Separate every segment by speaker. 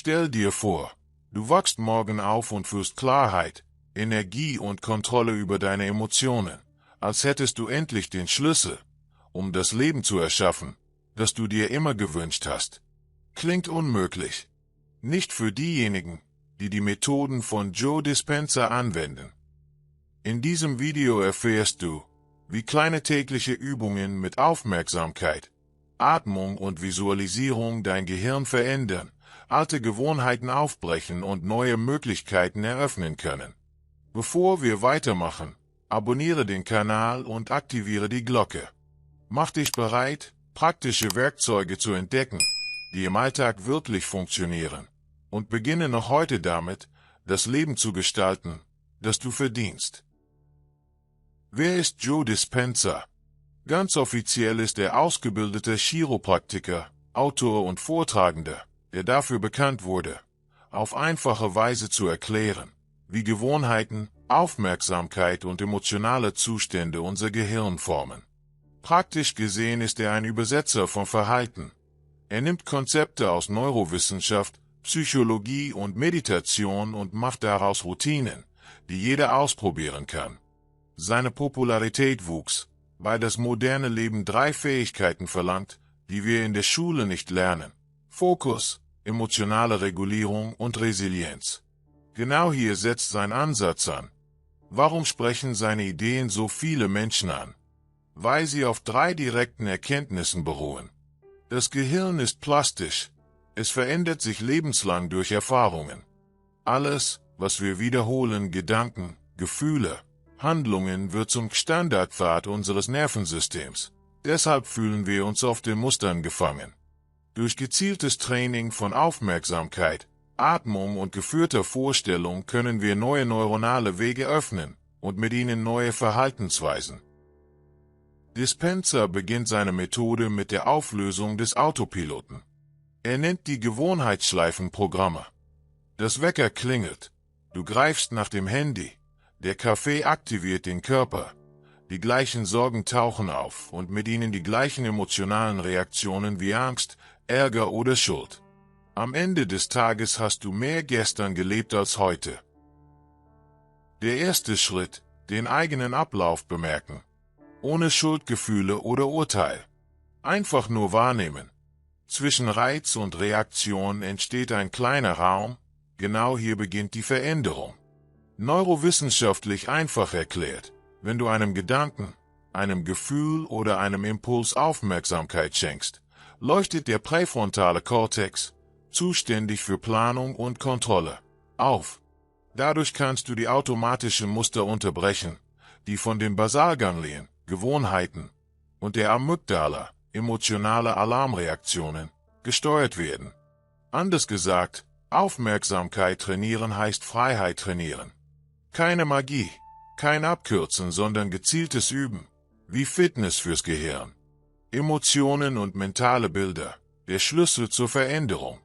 Speaker 1: Stell dir vor, du wachst morgen auf und fühlst Klarheit, Energie und Kontrolle über deine Emotionen, als hättest du endlich den Schlüssel, um das Leben zu erschaffen, das du dir immer gewünscht hast. Klingt unmöglich. Nicht für diejenigen, die die Methoden von Joe Dispenza anwenden. In diesem Video erfährst du, wie kleine tägliche Übungen mit Aufmerksamkeit, Atmung und Visualisierung dein Gehirn verändern, alte Gewohnheiten aufbrechen und neue Möglichkeiten eröffnen können. Bevor wir weitermachen, abonniere den Kanal und aktiviere die Glocke. Mach dich bereit, praktische Werkzeuge zu entdecken, die im Alltag wirklich funktionieren, und beginne noch heute damit, das Leben zu gestalten, das du verdienst. Wer ist Joe Dispenza? Ganz offiziell ist er ausgebildeter Chiropraktiker, Autor und Vortragender, der dafür bekannt wurde, auf einfache Weise zu erklären, wie Gewohnheiten, Aufmerksamkeit und emotionale Zustände unser Gehirn formen. Praktisch gesehen ist er ein Übersetzer von Verhalten. Er nimmt Konzepte aus Neurowissenschaft, Psychologie und Meditation und macht daraus Routinen, die jeder ausprobieren kann. Seine Popularität wuchs, weil das moderne Leben 3 Fähigkeiten verlangt, die wir in der Schule nicht lernen: Fokus, emotionale Regulierung und Resilienz. Genau hier setzt sein Ansatz an. Warum sprechen seine Ideen so viele Menschen an? Weil sie auf 3 direkten Erkenntnissen beruhen. Das Gehirn ist plastisch. Es verändert sich lebenslang durch Erfahrungen. Alles, was wir wiederholen, Gedanken, Gefühle, Handlungen, wird zum Standardpfad unseres Nervensystems. Deshalb fühlen wir uns oft in Mustern gefangen. Durch gezieltes Training von Aufmerksamkeit, Atmung und geführter Vorstellung können wir neue neuronale Wege öffnen und mit ihnen neue Verhaltensweisen. Dispenza beginnt seine Methode mit der Auflösung des Autopiloten. Er nennt die Gewohnheitsschleifenprogramme. Das Wecker klingelt, du greifst nach dem Handy, der Kaffee aktiviert den Körper, die gleichen Sorgen tauchen auf und mit ihnen die gleichen emotionalen Reaktionen wie Angst, Ärger oder Schuld. Am Ende des Tages hast du mehr gestern gelebt als heute. Der erste Schritt: den eigenen Ablauf bemerken. Ohne Schuldgefühle oder Urteil. Einfach nur wahrnehmen. Zwischen Reiz und Reaktion entsteht ein kleiner Raum, genau hier beginnt die Veränderung. Neurowissenschaftlich einfach erklärt: Wenn du einem Gedanken, einem Gefühl oder einem Impuls Aufmerksamkeit schenkst, leuchtet der präfrontale Kortex, zuständig für Planung und Kontrolle, auf. Dadurch kannst du die automatischen Muster unterbrechen, die von den Basalganglien, Gewohnheiten, und der Amygdala, emotionale Alarmreaktionen, gesteuert werden. Anders gesagt, Aufmerksamkeit trainieren heißt Freiheit trainieren. Keine Magie, kein Abkürzen, sondern gezieltes Üben, wie Fitness fürs Gehirn. Emotionen und mentale Bilder, der Schlüssel zur Veränderung.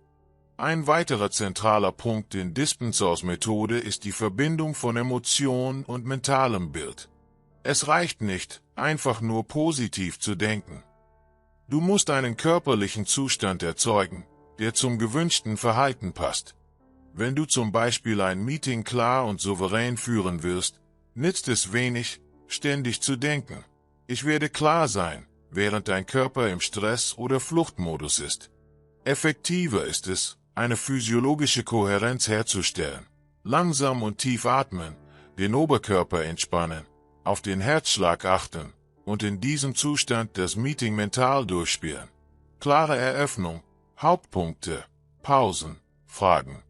Speaker 1: Ein weiterer zentraler Punkt in Dispenzas Methode ist die Verbindung von Emotion und mentalem Bild. Es reicht nicht, einfach nur positiv zu denken. Du musst einen körperlichen Zustand erzeugen, der zum gewünschten Verhalten passt. Wenn du zum Beispiel ein Meeting klar und souverän führen willst, nützt es wenig, ständig zu denken: Ich werde klar sein, während dein Körper im Stress- oder Fluchtmodus ist. Effektiver ist es, eine physiologische Kohärenz herzustellen. Langsam und tief atmen, den Oberkörper entspannen, auf den Herzschlag achten und in diesem Zustand das Meeting mental durchspielen. Klare Eröffnung, Hauptpunkte, Pausen, Fragen.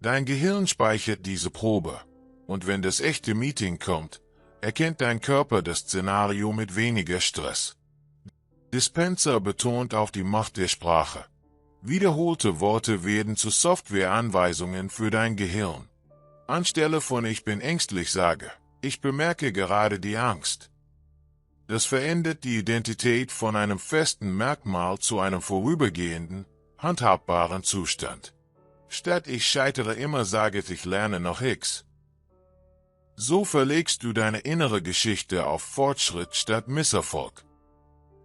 Speaker 1: Dein Gehirn speichert diese Probe, und wenn das echte Meeting kommt, erkennt dein Körper das Szenario mit weniger Stress. Dispenza betont auch die Macht der Sprache. Wiederholte Worte werden zu Softwareanweisungen für dein Gehirn. Anstelle von "Ich bin ängstlich" sage: "Ich bemerke gerade die Angst." Das verändert die Identität von einem festen Merkmal zu einem vorübergehenden, handhabbaren Zustand. Statt "Ich scheitere immer" sage "Ich lerne noch X." So verlegst du deine innere Geschichte auf Fortschritt statt Misserfolg.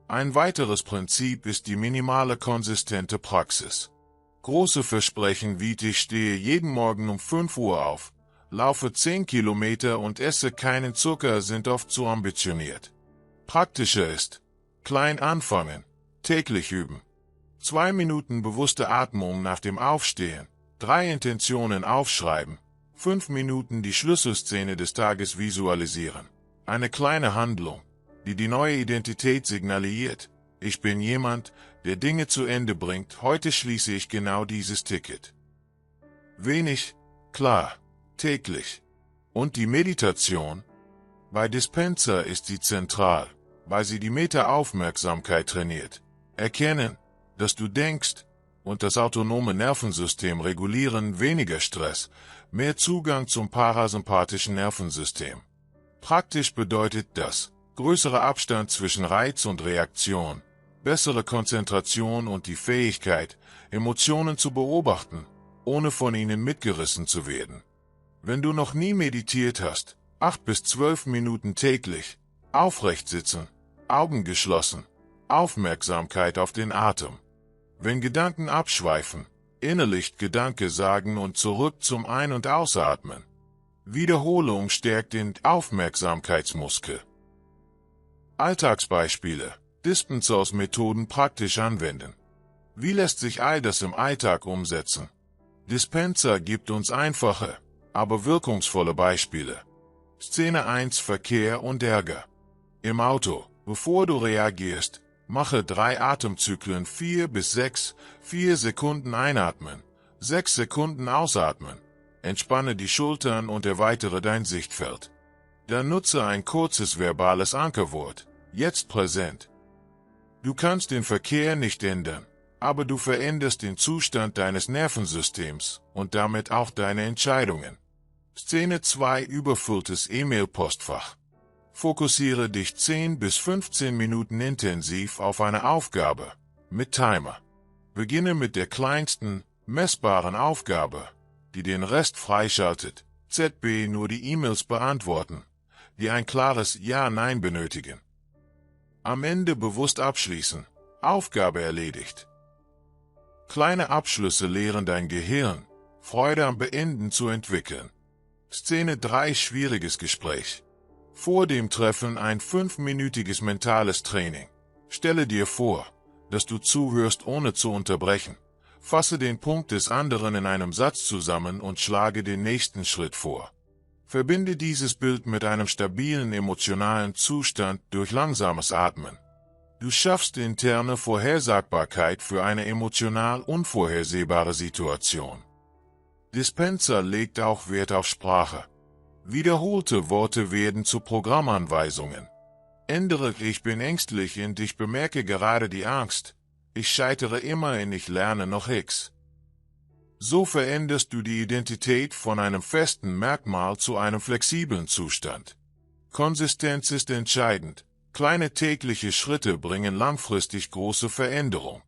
Speaker 1: Ein weiteres Prinzip ist die minimale konsistente Praxis. Große Versprechen wie ich stehe jeden Morgen um 5 Uhr auf, laufe 10 Kilometer und esse keinen Zucker sind oft zu ambitioniert. Praktischer ist, klein anfangen, täglich üben. 2 Minuten bewusste Atmung nach dem Aufstehen, 3 Intentionen aufschreiben, 5 Minuten die Schlüsselszene des Tages visualisieren. Eine kleine Handlung, die die neue Identität signalisiert. Ich bin jemand, der Dinge zu Ende bringt. Heute schließe ich genau dieses Ticket. Wenig, klar, täglich. Und die Meditation? Bei Dispenza ist sie zentral, weil sie die Meta-Aufmerksamkeit trainiert. Erkennen, dass du denkst, und das autonome Nervensystem regulieren, weniger Stress, mehr Zugang zum parasympathischen Nervensystem. Praktisch bedeutet das, größerer Abstand zwischen Reiz und Reaktion, bessere Konzentration und die Fähigkeit, Emotionen zu beobachten, ohne von ihnen mitgerissen zu werden. Wenn du noch nie meditiert hast, 8 bis 12 Minuten täglich, aufrecht sitzen, Augen geschlossen, Aufmerksamkeit auf den Atem. Wenn Gedanken abschweifen, innerlich Gedanke sagen und zurück zum Ein- und Ausatmen. Wiederholung stärkt den Aufmerksamkeitsmuskel. Alltagsbeispiele, Dispensers Methoden praktisch anwenden. Wie lässt sich all das im Alltag umsetzen? Dispenza gibt uns einfache, aber wirkungsvolle Beispiele. Szene 1: Verkehr und Ärger. Im Auto, bevor du reagierst, mache 3 Atemzyklen 4 bis 6, 4 Sekunden einatmen, 6 Sekunden ausatmen. Entspanne die Schultern und erweitere dein Sichtfeld. Dann nutze ein kurzes verbales Ankerwort, jetzt präsent. Du kannst den Verkehr nicht ändern, aber du veränderst den Zustand deines Nervensystems und damit auch deine Entscheidungen. Szene 2: Überfülltes E-Mail-Postfach. Fokussiere dich 10 bis 15 Minuten intensiv auf eine Aufgabe, mit Timer. Beginne mit der kleinsten, messbaren Aufgabe, die den Rest freischaltet. ZB nur die E-Mails beantworten, die ein klares Ja-Nein benötigen. Am Ende bewusst abschließen. Aufgabe erledigt. Kleine Abschlüsse lehren dein Gehirn, Freude am Beenden zu entwickeln. Szene 3: Schwieriges Gespräch. Vor dem Treffen ein 5-minütiges mentales Training. Stelle dir vor, dass du zuhörst ohne zu unterbrechen. Fasse den Punkt des anderen in einem Satz zusammen und schlage den nächsten Schritt vor. Verbinde dieses Bild mit einem stabilen emotionalen Zustand durch langsames Atmen. Du schaffst interne Vorhersagbarkeit für eine emotional unvorhersehbare Situation. Dispenza legt auch Wert auf Sprache. Wiederholte Worte werden zu Programmanweisungen. Ändere Ich bin ängstlich in Ich bemerke gerade die Angst. Ich scheitere immer in Ich lerne noch X. So veränderst du die Identität von einem festen Merkmal zu einem flexiblen Zustand. Konsistenz ist entscheidend. Kleine tägliche Schritte bringen langfristig große Veränderung.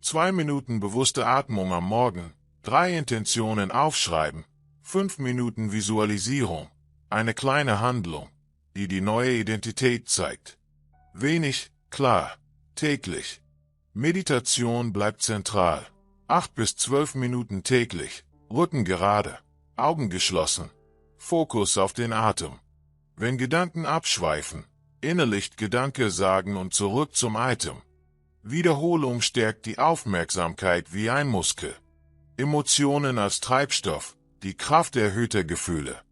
Speaker 1: 2 Minuten bewusste Atmung am Morgen, 3 Intentionen aufschreiben, 5 Minuten Visualisierung, eine kleine Handlung, die die neue Identität zeigt. Wenig, klar, täglich. Meditation bleibt zentral. 8 bis 12 Minuten täglich, Rücken gerade, Augen geschlossen, Fokus auf den Atem. Wenn Gedanken abschweifen, innerlich Gedanke sagen und zurück zum Atem. Wiederholung stärkt die Aufmerksamkeit wie ein Muskel. Emotionen als Treibstoff, die Kraft erhöhter Gefühle.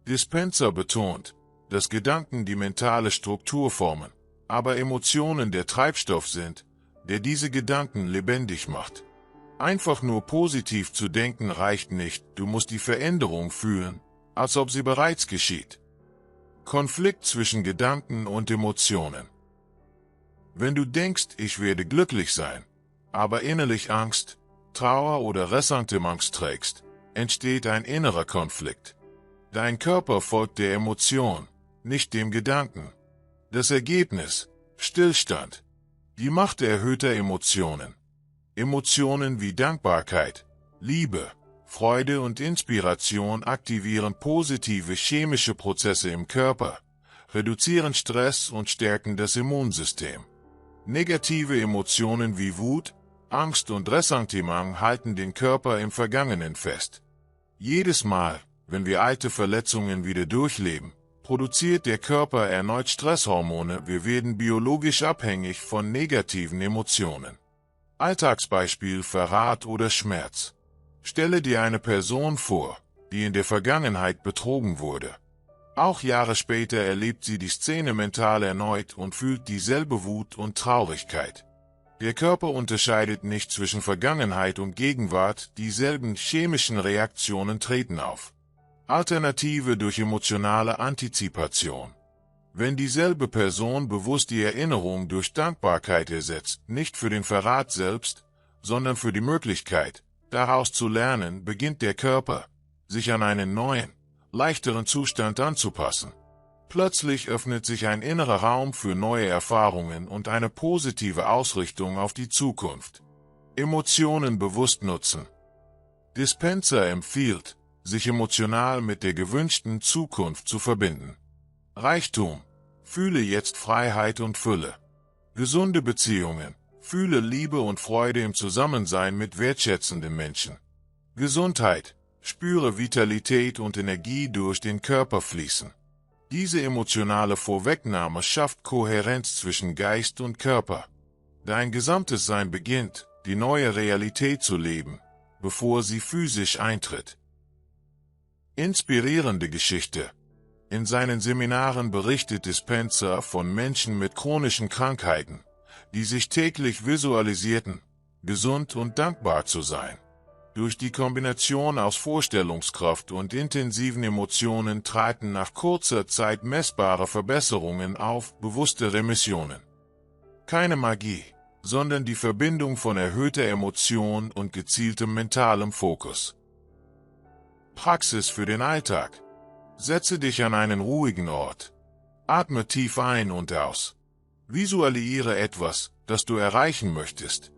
Speaker 1: Dispenza betont, dass Gedanken die mentale Struktur formen, aber Emotionen der Treibstoff sind, der diese Gedanken lebendig macht. Einfach nur positiv zu denken reicht nicht, du musst die Veränderung fühlen, als ob sie bereits geschieht. Konflikt zwischen Gedanken und Emotionen. Wenn du denkst, ich werde glücklich sein, aber innerlich Angst, Trauer oder Ressentiment trägst, entsteht ein innerer Konflikt. Dein Körper folgt der Emotion, nicht dem Gedanken. Das Ergebnis: Stillstand. Die Macht erhöhter Emotionen. Emotionen wie Dankbarkeit, Liebe, Freude und Inspiration aktivieren positive chemische Prozesse im Körper, reduzieren Stress und stärken das Immunsystem. Negative Emotionen wie Wut, Angst und Ressentiment halten den Körper im Vergangenen fest. Jedes Mal, wenn wir alte Verletzungen wieder durchleben, produziert der Körper erneut Stresshormone, wir werden biologisch abhängig von negativen Emotionen. Alltagsbeispiel: Verrat oder Schmerz. Stelle dir eine Person vor, die in der Vergangenheit betrogen wurde. Auch Jahre später erlebt sie die Szene mental erneut und fühlt dieselbe Wut und Traurigkeit. Der Körper unterscheidet nicht zwischen Vergangenheit und Gegenwart, dieselben chemischen Reaktionen treten auf. Alternative durch emotionale Antizipation. Wenn dieselbe Person bewusst die Erinnerung durch Dankbarkeit ersetzt, nicht für den Verrat selbst, sondern für die Möglichkeit, daraus zu lernen, beginnt der Körper, sich an einen neuen, leichteren Zustand anzupassen. Plötzlich öffnet sich ein innerer Raum für neue Erfahrungen und eine positive Ausrichtung auf die Zukunft. Emotionen bewusst nutzen. Dispenza empfiehlt, sich emotional mit der gewünschten Zukunft zu verbinden. Reichtum. Fühle jetzt Freiheit und Fülle. Gesunde Beziehungen. Fühle Liebe und Freude im Zusammensein mit wertschätzenden Menschen. Gesundheit. Spüre Vitalität und Energie durch den Körper fließen. Diese emotionale Vorwegnahme schafft Kohärenz zwischen Geist und Körper. Dein gesamtes Sein beginnt, die neue Realität zu leben, bevor sie physisch eintritt. Inspirierende Geschichte. In seinen Seminaren berichtet Dispenza von Menschen mit chronischen Krankheiten, die sich täglich visualisierten, gesund und dankbar zu sein. Durch die Kombination aus Vorstellungskraft und intensiven Emotionen traten nach kurzer Zeit messbare Verbesserungen auf, bewusste Remissionen. Keine Magie, sondern die Verbindung von erhöhter Emotion und gezieltem mentalem Fokus. Praxis für den Alltag. Setze dich an einen ruhigen Ort. Atme tief ein und aus. Visualisiere etwas, das du erreichen möchtest.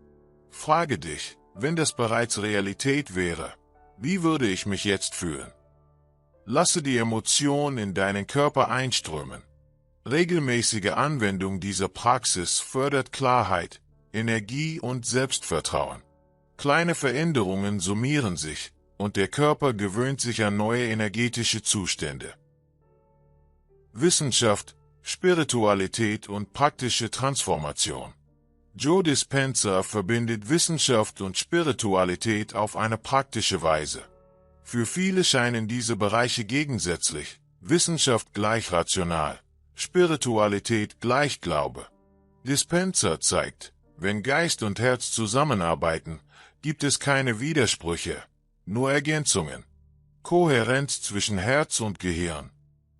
Speaker 1: Frage dich: Wenn das bereits Realität wäre, wie würde ich mich jetzt fühlen? Lasse die Emotion in deinen Körper einströmen. Regelmäßige Anwendung dieser Praxis fördert Klarheit, Energie und Selbstvertrauen. Kleine Veränderungen summieren sich, und der Körper gewöhnt sich an neue energetische Zustände. Wissenschaft, Spiritualität und praktische Transformation. Joe Dispenza verbindet Wissenschaft und Spiritualität auf eine praktische Weise. Für viele scheinen diese Bereiche gegensätzlich: Wissenschaft gleich rational, Spiritualität gleich Glaube. Dispenza zeigt, wenn Geist und Herz zusammenarbeiten, gibt es keine Widersprüche, nur Ergänzungen. Kohärenz zwischen Herz und Gehirn.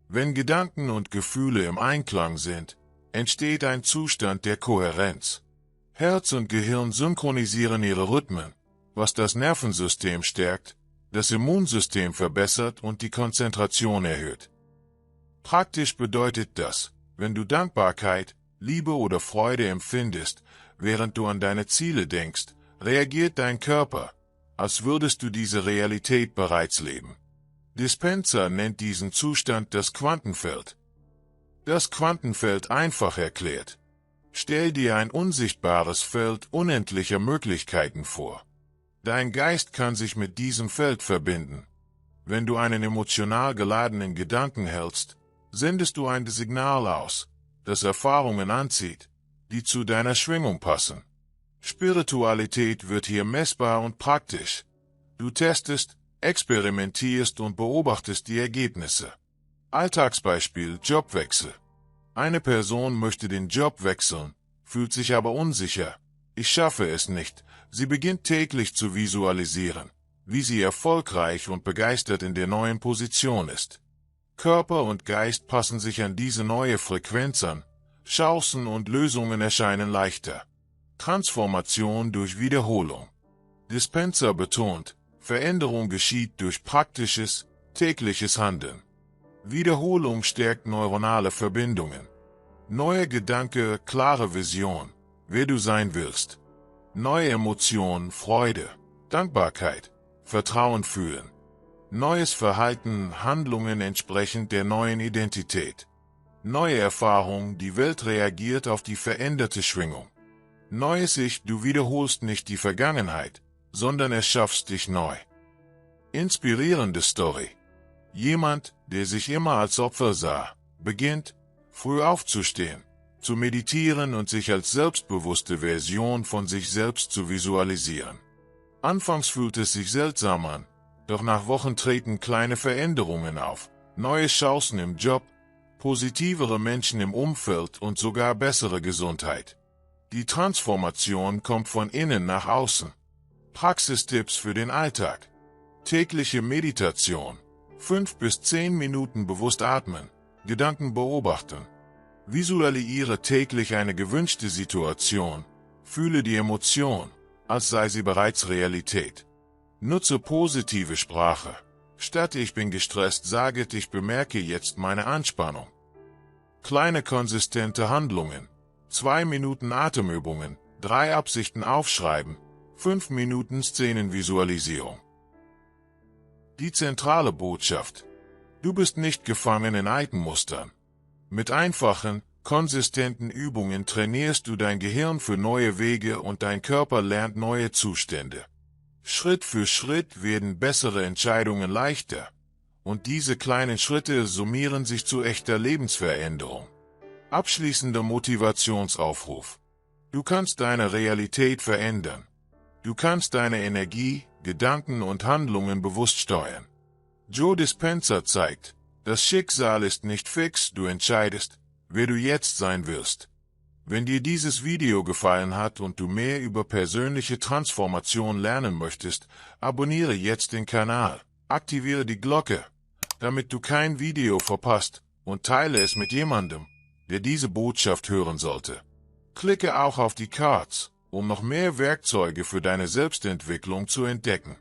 Speaker 1: Wenn Gedanken und Gefühle im Einklang sind, entsteht ein Zustand der Kohärenz. Herz und Gehirn synchronisieren ihre Rhythmen, was das Nervensystem stärkt, das Immunsystem verbessert und die Konzentration erhöht. Praktisch bedeutet das, wenn du Dankbarkeit, Liebe oder Freude empfindest, während du an deine Ziele denkst, reagiert dein Körper, als würdest du diese Realität bereits leben. Dispenza nennt diesen Zustand das Quantenfeld. Das Quantenfeld einfach erklärt: Stell dir ein unsichtbares Feld unendlicher Möglichkeiten vor. Dein Geist kann sich mit diesem Feld verbinden. Wenn du einen emotional geladenen Gedanken hältst, sendest du ein Signal aus, das Erfahrungen anzieht, die zu deiner Schwingung passen. Spiritualität wird hier messbar und praktisch. Du testest, experimentierst und beobachtest die Ergebnisse. Alltagsbeispiel: Jobwechsel. Eine Person möchte den Job wechseln, fühlt sich aber unsicher. Ich schaffe es nicht. Sie beginnt täglich zu visualisieren, wie sie erfolgreich und begeistert in der neuen Position ist. Körper und Geist passen sich an diese neue Frequenz an. Chancen und Lösungen erscheinen leichter. Transformation durch Wiederholung. Dispenza betont, Veränderung geschieht durch praktisches, tägliches Handeln. Wiederholung stärkt neuronale Verbindungen. Neue Gedanke, klare Vision, wer du sein willst. Neue Emotionen, Freude, Dankbarkeit, Vertrauen fühlen. Neues Verhalten, Handlungen entsprechend der neuen Identität. Neue Erfahrung, die Welt reagiert auf die veränderte Schwingung. Neues Ich, du wiederholst nicht die Vergangenheit, sondern erschaffst dich neu. Inspirierende Story. Jemand, der sich immer als Opfer sah, beginnt, früh aufzustehen, zu meditieren und sich als selbstbewusste Version von sich selbst zu visualisieren. Anfangs fühlt es sich seltsam an, doch nach Wochen treten kleine Veränderungen auf, neue Chancen im Job, positivere Menschen im Umfeld und sogar bessere Gesundheit. Die Transformation kommt von innen nach außen. Praxistipps für den Alltag. Tägliche Meditation. 5 bis 10 Minuten bewusst atmen, Gedanken beobachten. Visualisiere täglich eine gewünschte Situation. Fühle die Emotion, als sei sie bereits Realität. Nutze positive Sprache. Statt ich bin gestresst, sage ich bemerke jetzt meine Anspannung. Kleine konsistente Handlungen. 2 Minuten Atemübungen, 3 Absichten aufschreiben, 5 Minuten Szenenvisualisierung. Die zentrale Botschaft. Du bist nicht gefangen in alten Mustern. Mit einfachen, konsistenten Übungen trainierst du dein Gehirn für neue Wege und dein Körper lernt neue Zustände. Schritt für Schritt werden bessere Entscheidungen leichter. Und diese kleinen Schritte summieren sich zu echter Lebensveränderung. Abschließender Motivationsaufruf. Du kannst deine Realität verändern. Du kannst deine Energie, Gedanken und Handlungen bewusst steuern. Joe Dispenza zeigt, das Schicksal ist nicht fix, du entscheidest, wer du jetzt sein wirst. Wenn dir dieses Video gefallen hat und du mehr über persönliche Transformation lernen möchtest, abonniere jetzt den Kanal, aktiviere die Glocke, damit du kein Video verpasst, und teile es mit jemandem, der diese Botschaft hören sollte. Klicke auch auf die Cards, um noch mehr Werkzeuge für deine Selbstentwicklung zu entdecken.